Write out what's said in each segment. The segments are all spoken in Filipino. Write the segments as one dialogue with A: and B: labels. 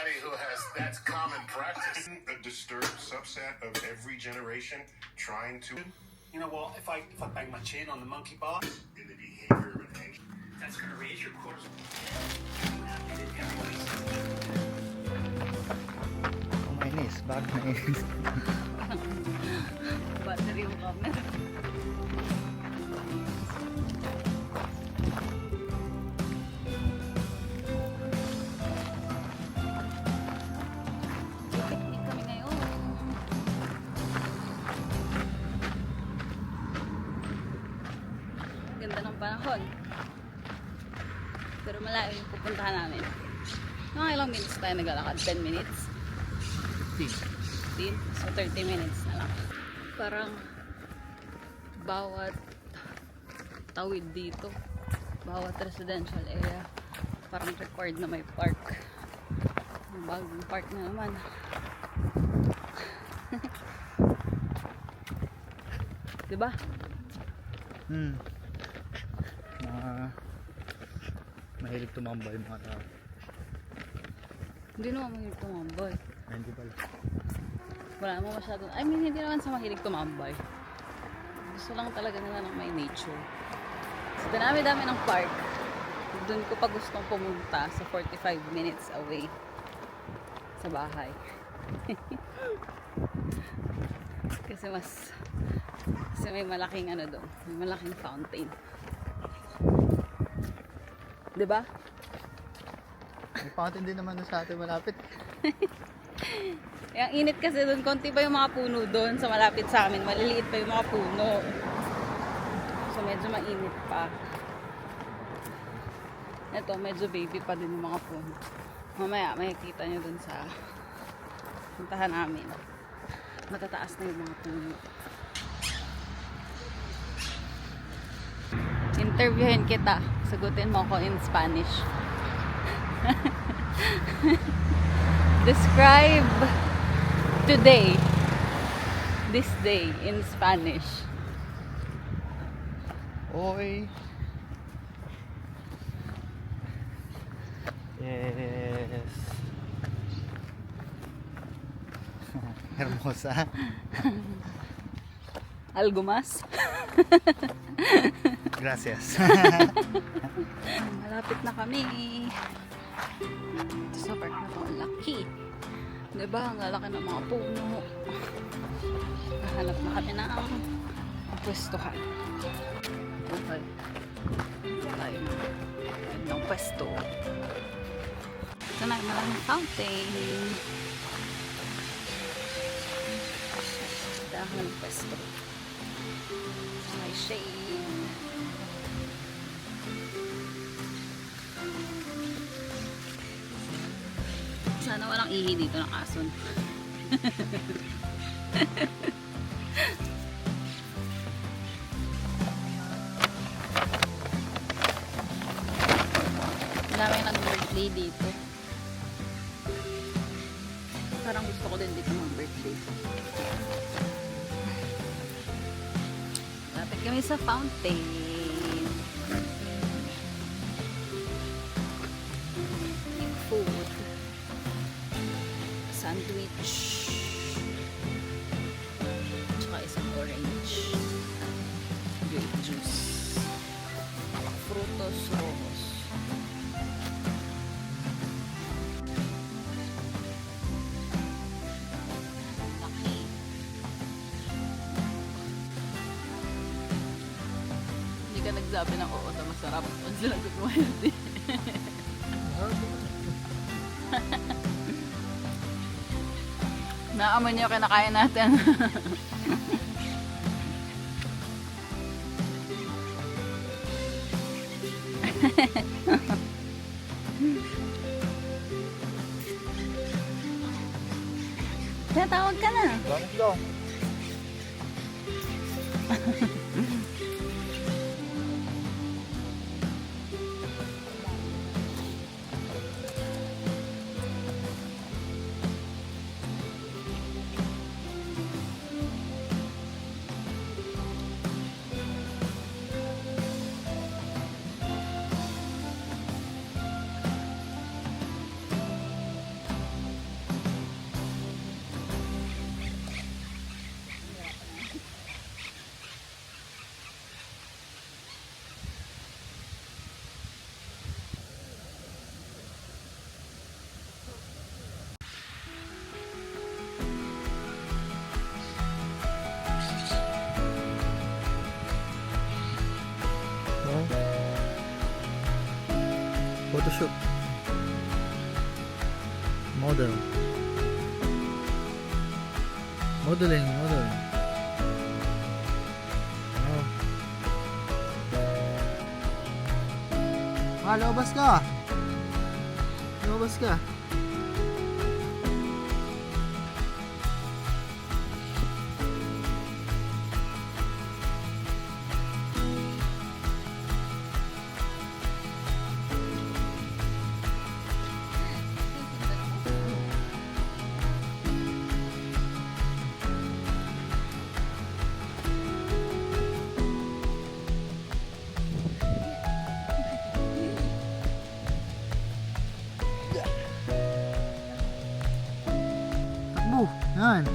A: anybody who has that's common practice. A disturbed subset of every generation trying to.
B: You know what? If I bang my chin on the monkey bar,
A: In the behavior of an angel.
B: that's going to raise your cortisol.
C: Kung mainis, bakit mainis?
D: Battery yung camera. Picnic kami ngayon. Ganda ng panahon. Pero malayo yung pupuntahan namin. Mga ilang minutes tayo naglalakad? 10 minutes? 15? So 30 minutes na lang. Parang bawat tawid dito, bawat residential area, parang required na may park. Bagong park na naman. Diba?
C: Mahilig tumambay mga tao.
D: Hindi naman mahilig tumambay.
C: Ay, hindi pala.
D: Wala naman masyadong, I mean, hindi naman sa mahilig tumambay. Gusto lang talaga nila ng may nature. So, dinami-dami ng park. Doon ko pa gustong pumunta sa 45 minutes away sa bahay. Kasi may malaking ano doon. May malaking fountain. Diba?
C: May fountain din naman sa atin malapit.
D: Ang init kasi doon, konti pa yung mga puno doon sa malapit sa amin. Maliliit pa yung mga puno. So medyo mainit pa. Ito, medyo baby pa din yung mga puno. Mamaya, makikita nyo doon sa puntahan namin. Matataas na yung mga puno. Interviewin kita. Sagutin mo ako in Spanish. Describe today, this day in Spanish.
C: Hoy. Yes. Hermosa.
D: Algo más?
C: Gracias.
D: Malapit na kami. Ito sa park na to, ang laki. Diba? Ang lalaki ng mga puno. Nahanap na kami ng pwestuhan. Okay. Tayo na. Ng pwesto. Ito na, maraming fountain. Dahan ng pwesto. May shade. Sana walang ihi dito ng ason. Dami nag-birthday dito. Parang gusto ko din dito mag-birthday. Lapit kami sa fountain. Yung food. Sandwich. Tsaka isang orange. Grape juice. Frutos rojos. Laki. Hindi ka nagsabi ng oo na masarap. Ang sinagot mo hindi. Naamoy niyo kinakain natin. Tinatawag ka na.
C: Let's go. Photoshoot. Model. Modeling. Oh. Lumabas ka. Lumabas ka. Takbo. Yan.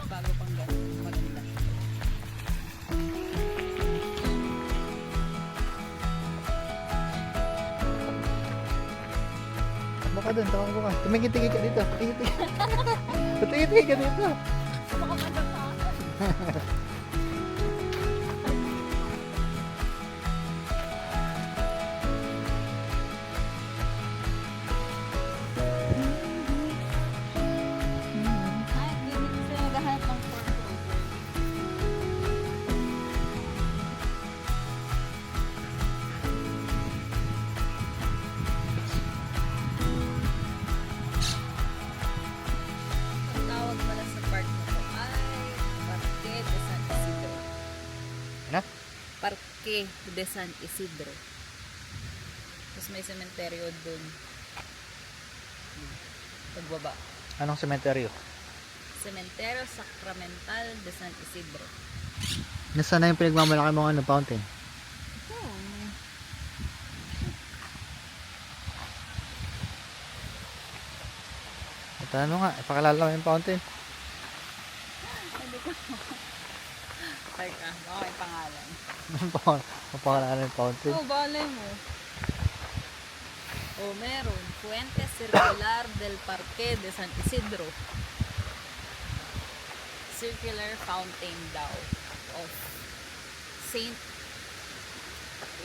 D: Bago pang ganun. Maganda.
C: Takbo ka dun. Takbo ka. Tumingin-tingin ka dito. Tingin-tingin. Tumingin-tingin ka dito.
D: Ay, dito sila naghahanap ng pork roll. Ang tawag pala sa park na to ay Parque de San Isidro.
C: Ano?
D: Parque de San Isidro. Tapos may sementeryo dun. Pagbaba.
C: Anong sementeryo?
D: Cementerio Sacramental de San Isidro.
C: Nasaan na yung pinagmamalaki mong ano, fountain? At ano nga, ipakilala mo yung fountain.
D: Teka, baka may pangalan.
C: Mapakilala yung fountain.
D: Oh, balay mo. Oh, meron. Fuente Circular del Parque de San Isidro. Circular fountain daw of Saint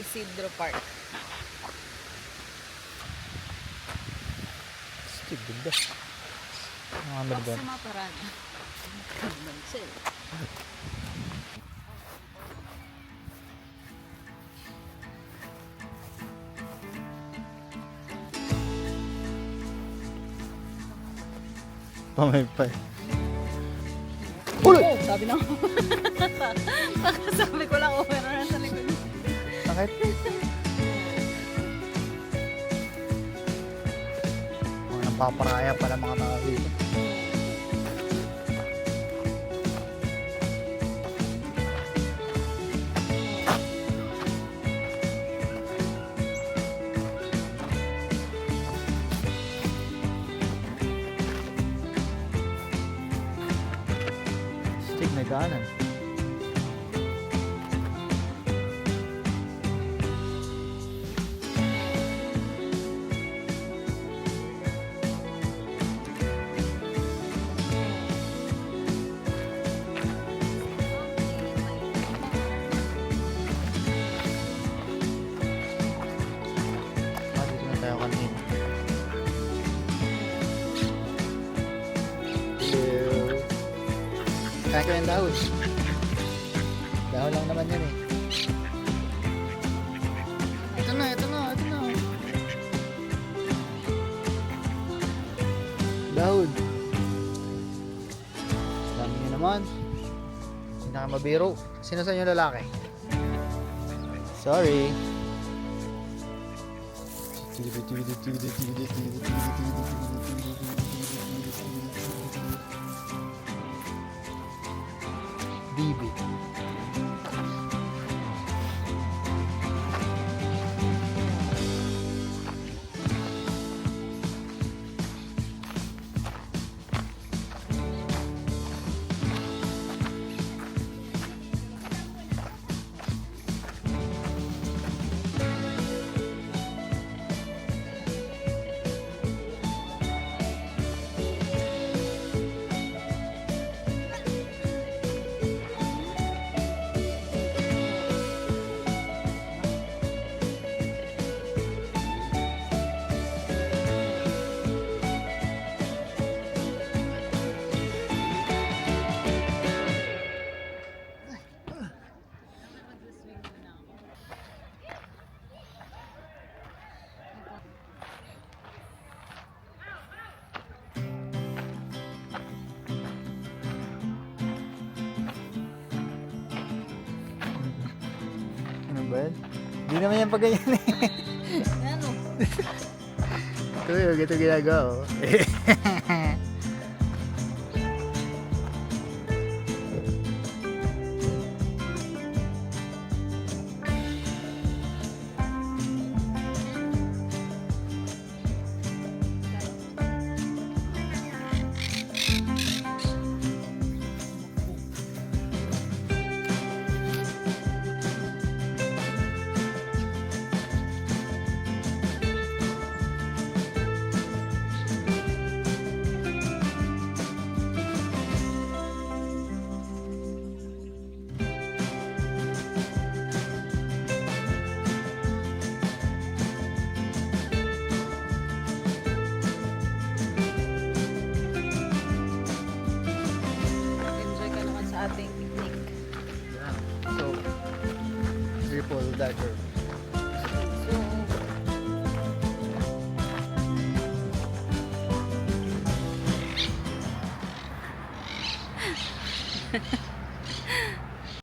D: Isidro Park.
C: Stig, ganda. Mga meron.
D: Proxima Parada. Mansel.
C: Pamaypay.
D: Oh, sabi na ako. Sabi ko lang, oh, meron na sa likod.
C: Sakit. Mga napaparaya pala mga tao dito. Stig na daanan. Dito na tayo kanina. Hello. Kaya ko yung dahon. Dahon lang naman yan eh. Ito na. Dahon. Dami nyo naman. Hindi na kayo mabiro. Sino sa inyo lalaki? Sorry. Bibi. Hindi naman yan pag ganyan eh.
D: Ano?
C: Ito yung ito ginagawa oh.
D: Enjoy ka naman sa ating picnic.
C: So, triple dagger.
D: So,